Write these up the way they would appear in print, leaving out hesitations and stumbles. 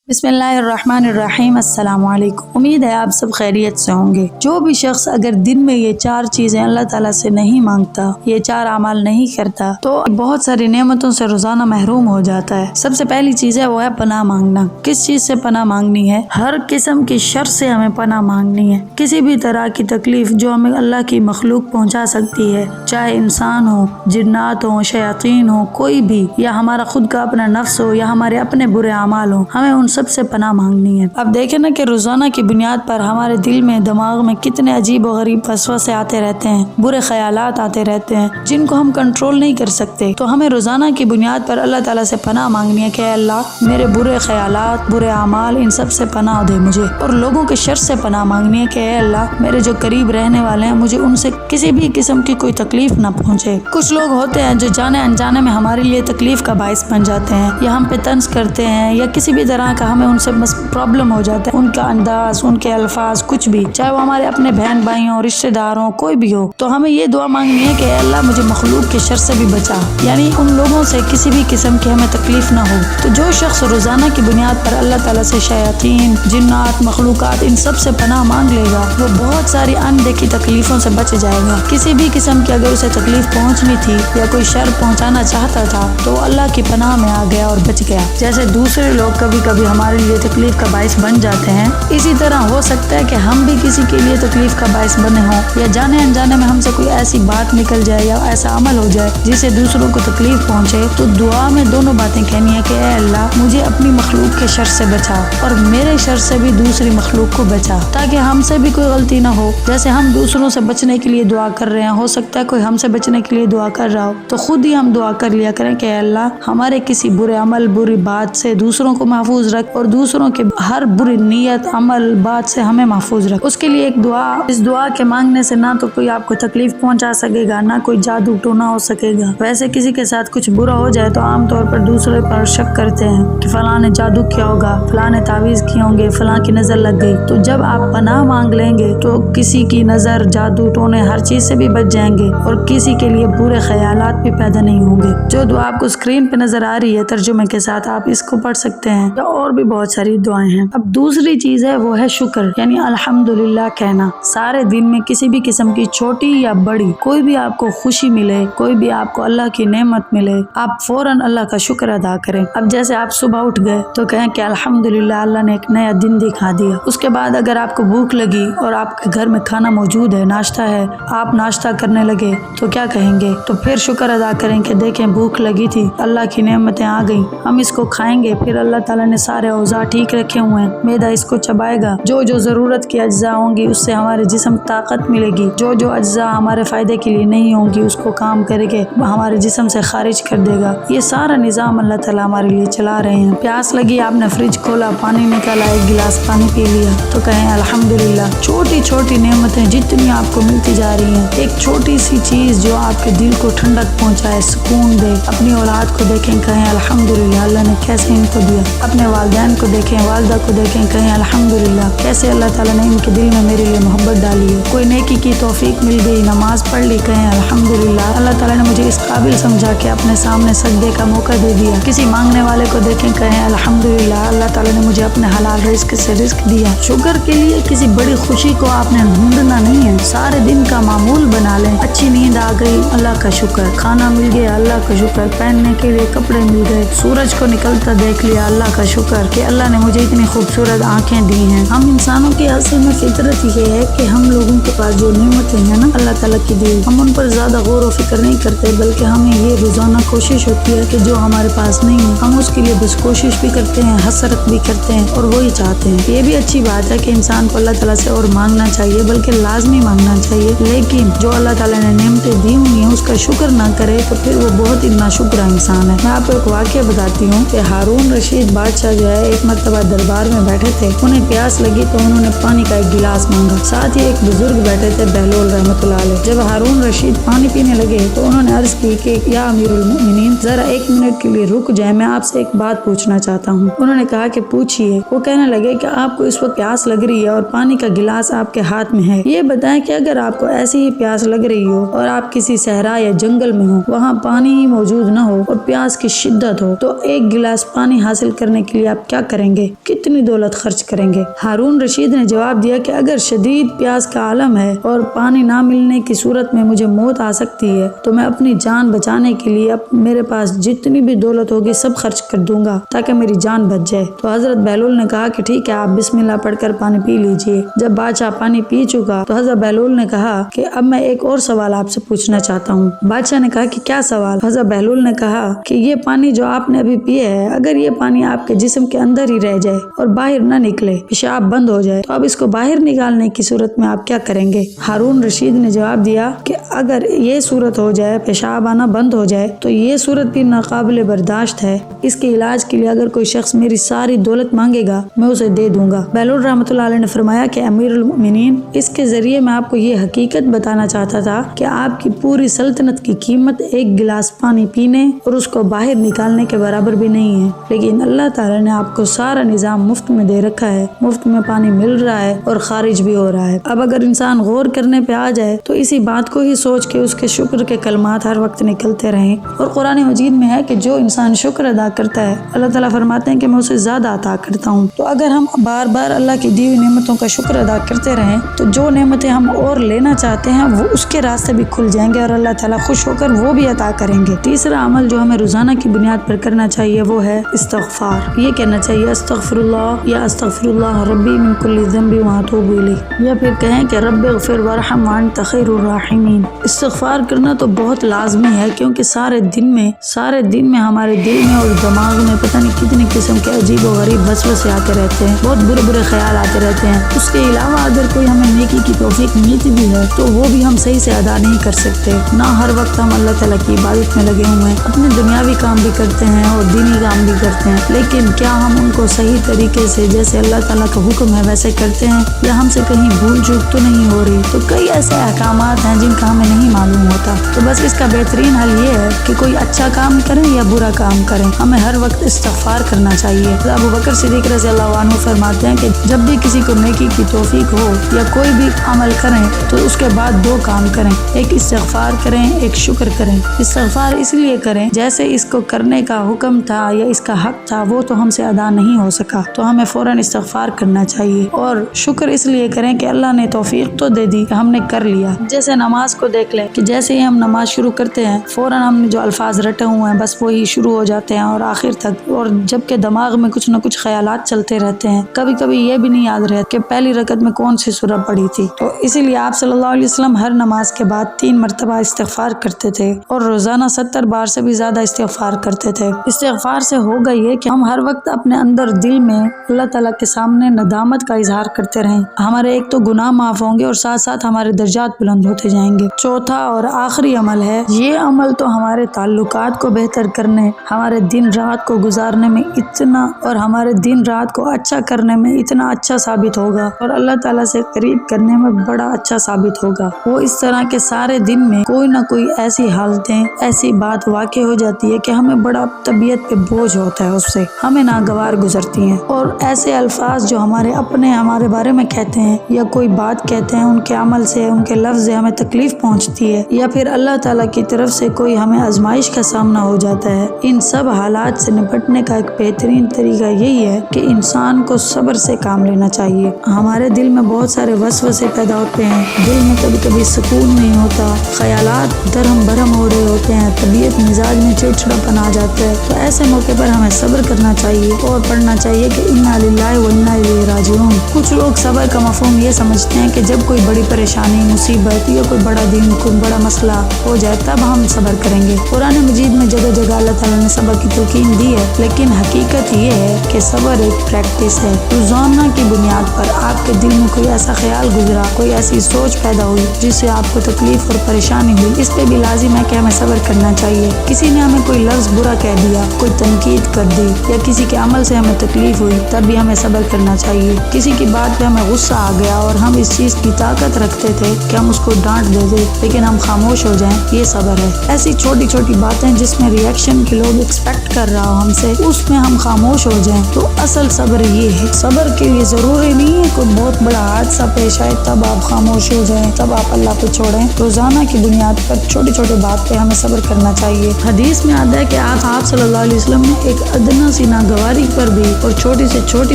बिस्मिल्लाहिर्रहमानिर्रहीम। अस्सलाम वालेकुम। उम्मीद है आप सब खैरियत से होंगे। जो भी शख्स अगर दिन में ये 4 चीज़ें अल्लाह ताला से नहीं मांगता, ये 4 अमाल नहीं करता, तो बहुत सारी नेमतों से रोज़ाना महरूम हो जाता है। सबसे पहली चीज़ है वो है पनाह मांगना। किस चीज़ से पनाह मांगनी है? हर किस्म की शर से हमें पनाह मांगनी है। किसी भी तरह की तकलीफ जो हमें अल्लाह की मखलूक पहुँचा सकती है, चाहे इंसान हो, जिन्नात हो, शयातीन हो, कोई भी, या हमारा खुद का अपना नफ्स हो, या हमारे अपने बुरे अमाल हो, हमें उन सबसे पनाह मांगनी है। अब देखें ना कि रोजाना की बुनियाद पर हमारे दिल में, दिमाग में कितने अजीब और गरीब वसवसे आते रहते हैं, बुरे ख्यालात आते रहते हैं जिनको हम कंट्रोल नहीं कर सकते। तो हमें रोजाना की बुनियाद पर अल्लाह ताला से पनाह मांगनी है कि अल्लाह मेरे बुरे ख्यालात, बुरे अमाल, इन सब से पनाह दे मुझे। और लोगों के शर से पनाह मांगनी है कि अल्लाह मेरे जो करीब रहने वाले हैं, मुझे उनसे किसी भी किस्म की कोई तकलीफ ना पहुँचे। कुछ लोग होते हैं जो जाने अनजाने में हमारे लिए तकलीफ का बाइस बन जाते हैं, या हम पे तंज करते हैं, या किसी भी तरह का हमें उनसे बस प्रॉब्लम हो जाता है। उनका अंदाज, उनके अल्फाज, कुछ भी, चाहे वो हमारे अपने बहन भाई हो, रिश्तेदार हो, कोई भी हो, तो हमें ये दुआ मांगनी है कि अल्लाह मुझे मखलूक के शर से भी बचा, यानी उन लोगों से किसी भी किस्म की हमें तकलीफ ना हो। तो जो शख्स रोजाना की बुनियाद पर अल्लाह ताला से शयातीन, जिन्नात, मखलूकात, इन सब से पनाह मांग लेगा, वो बहुत सारी अनदेखी तकलीफों से बच जाएगा। किसी भी किस्म की अगर उसे तकलीफ पहुँचनी थी या कोई शर पहुँचाना चाहता था, तो अल्लाह की पनाह में आ गया और बच गया। जैसे दूसरे लोग कभी कभी हमारे लिए तकलीफ का बाइस बन जाते हैं, इसी तरह हो सकता है कि हम भी किसी के लिए तकलीफ का बाइस बने हों, या जाने अनजाने में हमसे कोई ऐसी बात निकल जाए या ऐसा अमल हो जाए जिससे दूसरों को तकलीफ पहुंचे। तो दुआ में दोनों बातें कहनी है कि ऐ अल्लाह मुझे अपनी मखलूक के शर से बचा और मेरे शर से भी दूसरी मखलूक को बचा, ताकि हमसे भी कोई गलती ना हो। जैसे हम दूसरों से बचने के लिए दुआ कर रहे हैं, हो सकता है कोई हमसे बचने के लिए दुआ कर रहा हो, तो खुद ही हम दुआ कर लिया करें कि अल्लाह हमारे किसी बुरे अमल, बुरी बात से दूसरों को महफूज रख, और दूसरों के हर बुरी नीयत, अमल, बात से हमें महफूज रख। उसके लिए एक दुआ, इस दुआ के मांगने से ना तो कोई आपको तकलीफ पहुंचा सकेगा, ना कोई जादू टोना हो सकेगा। वैसे किसी के साथ कुछ बुरा हो जाए तो आमतौर पर दूसरे पर शक करते हैं कि फलां ने जादू किया होगा, फलां ने तावीज किए होंगे, फलां की नजर लग गई। तो जब आप पनाह मांग लेंगे तो किसी की नजर, जादू टोने, हर चीज से भी बच जाएंगे, और किसी के लिए बुरे ख्यालात भी पैदा नहीं होंगे। जो दुआ आपको स्क्रीन पे नजर आ रही है तर्जुमे के साथ, आप इसको पढ़ सकते हैं, और भी बहुत सारी दुआएं हैं। अब दूसरी चीज है वो है शुक्र, यानी अल्हम्दुलिल्लाह कहना। सारे दिन में किसी भी किस्म की छोटी या बड़ी कोई भी आपको खुशी मिले, कोई भी आपको अल्लाह की नेमत मिले, आप फौरन अल्लाह का शुक्र अदा करें। अब जैसे आप सुबह उठ गए तो कहें कि अल्हम्दुलिल्लाह अल्लाह ने एक नया दिन दिखा दिया। उसके बाद अगर आपको भूख लगी और आपके घर में खाना मौजूद है, नाश्ता है, आप नाश्ता करने लगे, तो क्या कहेंगे? तो फिर शुक्र अदा करें कि देखें भूख लगी थी, अल्लाह की नेमतें आ गई, हम इसको खाएंगे। फिर अल्लाह ताला ने सारे औजार ठीक रखे हुए हैं, मैदा इसको चबाएगा, जो जो जरूरत की अज्जा होंगी उससे हमारे जिस्म ताकत मिलेगी, जो जो अज्जा हमारे फायदे के लिए नहीं होंगी उसको काम करके हमारे जिस्म से खारिज कर देगा। ये सारा निज़ाम अल्लाह ताला हमारे लिए चला रहे हैं। प्यास लगी, आपने फ्रिज खोला, पानी निकाला, एक गिलास पानी पी लिया, तो कहें अल्हम्दुलिल्लाह। छोटी छोटी नेमतें जितनी आपको मिलती जा रही हैं, एक छोटी सी चीज जो आपके दिल को ठंडक पहुँचाए, सुकून दे, अपनी औलाद को देखें, कहें अल्हम्दुलिल्लाह अल्लाह ने कैसे इनको दिया। अपने वालिदैन को देखें, वालिदा को देखें, कहें अल्हम्दुलिल्लाह कैसे अल्लाह ताला ने इनके दिल में मेरे लिए मोहब्बत डाली है। कोई नेकी की तौफीक मिल गई, नमाज पढ़ ली, कहें अल्हम्दुलिल्लाह अल्लाह ताला ने मुझे इस काबिल समझा के अपने सामने सजदे का मौका दे दिया। किसी मांगने वाले को देखें, कहें अल्हम्दुलिल्लाह अल्लाह ताला ने मुझे अपने हलाल रिस्क से रिस्क दिया। शुक्र के लिए किसी बड़ी खुशी को आपने ढूंढना नहीं है, सारे दिन का मामूल बना लें। अच्छी नींद आ गई, अल्लाह का शुक्र, खाना मिल गया, अल्लाह का शुक्र, पहनने के लिए कपड़े मिल गए, सूरज को निकलता देख लिया, अल्लाह का शुक्र कि अल्लाह ने मुझे इतनी खूबसूरत आंखें दी हैं। हम इंसानों की असल में फितरत ये है कि हम लोगों के पास जो नेमतें हैं ना अल्लाह ताला की दी, हम उन पर ज्यादा गौर व फिक्र नहीं करते, बल्कि हमें ये रोजाना कोशिश होती है कि जो हमारे पास नहीं है हम उसके लिए बस कोशिश भी करते हैं, हसरत भी करते हैं, और वही चाहते हैं। ये भी अच्छी बात है कि इंसान को अल्लाह ताला से और मांगना चाहिए, बल्कि लाजमी मांगना चाहिए। लेकिन जो अल्लाह ताला ने नेमतें दी हुई हैं उसका शुक्र ना करे तो फिर वो बहुत ही नाशुक्र इंसान है। मैं आपको एक वाक़या बताती हूँ कि हारून रशीद बादशाह जो है, एक मरतबा दरबार में बैठे थे, उन्हें प्यास लगी तो उन्होंने पानी का एक गिलास मांगा। साथ ही एक बुजुर्ग बैठे थे, बहलोल रहमतुल्लाह अलैह। जब हारून रशीद पानी पीने लगे तो उन्होंने अर्ज की कि या अमीरुल मोमिनीन, जरा 1 मिनट के लिए रुक जाए, मैं आपसे एक बात पूछना चाहता हूँ। उन्होंने कहा कि पूछिए। वो कहने लगे कि आपको इस वक्त प्यास लग रही है और पानी का गिलास आपके हाथ में है, ये बताएं कि अगर आपको ऐसी ही प्यास लग रही हो और आप किसी सहरा या जंगल में हो, वहाँ पानी ही मौजूद न हो और प्यास की शिद्दत हो, तो 1 गिलास पानी हासिल करने के लिए आप आप क्या करेंगे, कितनी दौलत खर्च करेंगे। हारून रशीद ने जवाब दिया कि अगर शदीद प्यास का आलम है और पानी ना मिलने की सूरत में मुझे मौत आ सकती है तो मैं अपनी जान बचाने के लिए मेरे पास जितनी भी दौलत होगी सब खर्च कर दूंगा ताकि मेरी जान बच जाए। तो हजरत बहलूल ने कहा कि ठीक है, आप बिस्मिल्लाह पढ़कर पानी पी लीजिए। जब बादशाह पानी पी चुका तो हजरत बहलूल ने कहा कि अब मैं एक और सवाल आपसे पूछना चाहता हूँ। बादशाह ने कहा कि क्या सवाल। हजरत बहलूल ने कहा कि ये पानी जो आपने अभी पिया है, अगर ये पानी आपके जिस्म के अंदर ही रह जाए और बाहर न निकले, पेशाब बंद हो जाए, तो अब इसको बाहर निकालने की सूरत में आप क्या करेंगे। हारून रशीद ने जवाब दिया कि अगर ये सूरत हो जाए, पेशाब आना बंद हो जाए, तो ये सूरत भी नाकाबिले बर्दाश्त है। इसके इलाज के लिए अगर कोई शख्स मेरी सारी दौलत मांगेगा मैं उसे दे दूंगा। बहलूल रहमतुल्लाह अलैह ने फरमाया कि अमीरुल मोमिनीन, इसके जरिए मैं आपको ये हकीकत बताना चाहता था कि आपकी पूरी सल्तनत की कीमत एक गिलास पानी पीने और उसको बाहर निकालने के बराबर भी नहीं है, लेकिन अल्लाह ताला ने आपको सारा निजाम मुफ्त में दे रखा है। मुफ्त में पानी मिल रहा है और खारिज भी हो रहा है। अब अगर इंसान गौर करने पे आ जाए तो इसी बात को ही सोच के उसके शुक्र के कलमात हर वक्त निकलते रहें। और कुरान मजीद में है कि जो इंसान शुक्र अदा करता है अल्लाह ताला फरमाते हैं कि मैं उसे ज्यादा अता करता हूँ। तो अगर हम बार बार अल्लाह की दी हुई नेमतों का शुक्र अदा करते रहें तो जो नेमतें हम और लेना चाहते हैं वो उसके रास्ते भी खुल जाएंगे और अल्लाह ताला खुश होकर वो भी अता करेंगे। तीसरा अमल जो हमें रोजाना की बुनियाद पर करना चाहिए वो है इस्तिग़फ़ार। ये कहना चाहिए अस्तग़फ़िरुल्लाह या अस्तग़फ़िरुल्लाह रब्बी मिन कुल्लि ज़ंबि व अतूबु इलैह, या फिर कहें कि रब्बिग़फ़िर वरहम व अंत खैरुर राहिमीन। इस्तिग़फ़ार करना तो बहुत लाजमी है क्योंकि सारे दिन में हमारे दिल में और दिमाग में पता नहीं कितनी किस्म के अजीब और गरीब वसवसे आते रहते हैं, बहुत बुरे बुरे ख्याल आते रहते हैं। उसके अलावा अगर कोई हमें नेकी की तौफीक मिलती भी है तो वो भी हम सही से अदा नहीं कर सकते। ना हर वक्त हम अल्लाह ताला की इबादत में लगे हुए हैं, अपने दुनियावी काम भी करते हैं और दीनी काम भी करते हैं, लेकिन क्या हम उनको सही तरीके से जैसे अल्लाह ताला का हुक्म है वैसे करते हैं या हमसे कहीं भूल चूक तो नहीं हो रही। तो कई ऐसे अहकामात हैं जिनका हमें नहीं मालूम होता। तो बस इसका बेहतरीन हल ये है कि कोई अच्छा काम करें या बुरा काम करें, हमें हर वक्त इस्तिग़फ़ार करना चाहिए। अबू बकर सिद्दीक़ रज़ियल्लाहु अन्हु फरमाते हैं कि जब भी किसी को नेकी की तौफीक हो या कोई भी अमल करें तो उसके बाद दो काम करें, एक इस्तिग़फ़ार करें, एक शुक्र करें। इस्तिग़फ़ार इसलिए करें जैसे इसको करने का हुक्म था या इसका हक था वो तो हमसे अदा नहीं हो सका तो हमें फौरन इस्तिग़फ़ार करना चाहिए, और शुक्र इसलिए करें कि अल्लाह ने तौफीक तो दे दी, हमने कर लिया। जैसे नमाज को देख लें कि जैसे ही हम नमाज शुरू करते हैं फौरन हमने जो अल्फाज रटे हुए हैं बस वही शुरू हो जाते हैं और आखिर तक, और जबकि दिमाग में कुछ न कुछ ख्यालात चलते रहते हैं, कभी कभी ये भी नहीं याद रहता कि पहली रकत में कौन सी सूरह पढ़ी थी। तो इसीलिए आप सल्लल्लाहु अलैहि वसल्लम हर नमाज के बाद 3 मरतबा इस्तिग़फ़ार करते थे और रोजाना 70 बार से भी ज्यादा इस्तिग़फ़ार करते थे। इस्तिग़फ़ार से होगा ये कि हम हर वक्त अपने अंदर दिल में अल्लाह ताला के सामने नदामत का इजहार करते रहें। हमारे एक तो गुनाह माफ होंगे और साथ साथ हमारे दर्जात बुलंद होते जाएंगे। चौथा और आखिरी अमल है, ये अमल तो हमारे ताल्लुकात को बेहतर करने, हमारे दिन रात को गुजारने में इतना और हमारे दिन रात को अच्छा करने में इतना अच्छा साबित होगा और अल्लाह ताला से करीब करने में बड़ा अच्छा साबित होगा। वो इस तरह के सारे दिन में कोई ना कोई ऐसी हालतें, ऐसी बात वाक़ई हो जाती है कि हमें बड़ा तबीयत पे बोझ होता है, उससे हमें नागवार गुजरती हैं। और ऐसे अल्फाज जो हमारे बारे में कहते हैं या कोई बात कहते हैं, उनके अमल से, उनके लफ्ज़ से हमें तकलीफ पहुँचती है या फिर अल्लाह ताला की तरफ से कोई हमें आजमाइश का सामना हो जाता है। इन सब हालात से निपटने का एक बेहतरीन तरीका यही है कि इंसान को सब्र से काम लेना चाहिए। हमारे दिल में बहुत सारे वसवसे पैदा होते हैं, दिल में कभी कभी सुकून नहीं होता, ख्यालात दरहम बरहम हो रहे होते हैं, तबीयत मिजाज में चिड़चिड़ापन आ जाता है। तो ऐसे मौके पर हमें सब्र करना चाहिए और पढ़ना चाहिए कि इन्ना लिल्लाहि व इन्ना इलैहि राजिऊन। कुछ लोग सब्र का मफ़हूम ये समझते हैं कि जब कोई बड़ी परेशानी, मुसीबत या कोई बड़ा दिन, कोई बड़ा मसला हो जाए तब हम सब्र करेंगे। कुरान मजीद में जगह जगह अल्लाह ताला ने सब्र की तलकीन दी है, लेकिन हकीकत ये है कि सब्र एक प्रैक्टिस है। रोजाना की बुनियाद पर आपके दिल में कोई ऐसा ख्याल गुजरा, कोई ऐसी सोच पैदा हुई जिससे आपको तकलीफ और परेशानी हुई, इस पे भी लाजिम है कि हमें सब्र करना चाहिए। किसी ने हमें कोई लफ्ज़ बुरा कह दिया, कोई तनकीद कर दी या किसी के अमल से हमें तकलीफ हुई, तब भी हमें सब्र करना चाहिए। چاہیے. کسی کی بات پہ ہمیں غصہ آ گیا اور ہم اس چیز کی طاقت رکھتے تھے کہ ہم اس کو ڈانٹ دے دیں لیکن ہم خاموش ہو جائیں, یہ صبر ہے. ایسی چھوٹی چھوٹی باتیں جس میں ریئیکشن کے لوگ ایکسپیکٹ کر رہا ہو ہم سے, اس میں ہم خاموش ہو جائیں تو اصل صبر یہ ہے. صبر کے لیے ضروری نہیں ہے کوئی بہت بڑا حادثہ پیش آئے تب آپ خاموش ہو جائیں, تب آپ اللہ پہ چھوڑیں. روزانہ کی بنیاد پر چھوٹی چھوٹی بات پہ ہمیں صبر کرنا چاہیے. حدیث میں آتا ہے کہ آپ صلی اللہ علیہ وسلم نے ایک ادنا سی ناگواری پر بھی اور چھوٹی سے چھوٹی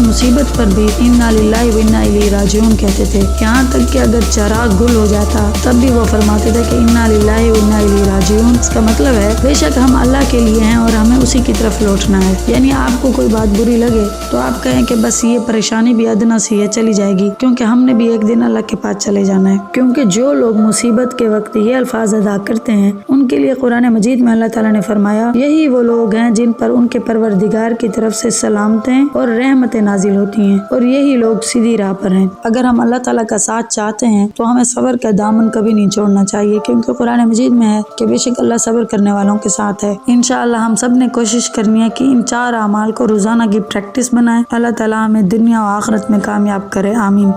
مصیبت پر بھی انا للہ و انا الیہ راجعون کہتے تھے. یہاں تک کہ اگر چراغ گل ہو جاتا تب بھی وہ فرماتے تھے کہ انا للہ و انا الیہ راجعون. اس کا مطلب ہے بے شک ہم اللہ کے لیے ہیں اور ہمیں اسی کی طرف لوٹنا ہے. یعنی آپ کو کوئی بات بری لگے تو آپ کہیں کہ بس یہ پریشانی بھی ادنا سی ہے, چلی جائے گی, کیونکہ ہم نے بھی ایک دن اللہ کے پاس چلے جانا ہے. کیونکہ جو لوگ مصیبت کے وقت یہ الفاظ ادا کرتے ہیں ان کے لیے قرآن مجید میں اللہ تعالیٰ نے فرمایا یہی وہ لوگ ہیں جن پر ان کے پروردگار کی طرف سے سلامتیں اور رحمتیں نازل ہوتی ہیں, اور یہی لوگ سیدھی راہ پر ہیں. اگر ہم اللہ تعالیٰ کا ساتھ چاہتے ہیں تو ہمیں صبر کا دامن کبھی نہیں چھوڑنا چاہیے, کیونکہ قرآن مجید میں ہے کہ بے شک اللہ صبر کرنے والوں کے ساتھ ہے. انشاءاللہ ہم سب نے کوشش کرنی ہے کہ ان 4 اعمال کو روزانہ کی پریکٹس بنائیں. اللہ تعالیٰ ہمیں دنیا و آخرت میں کامیاب کرے, آمین.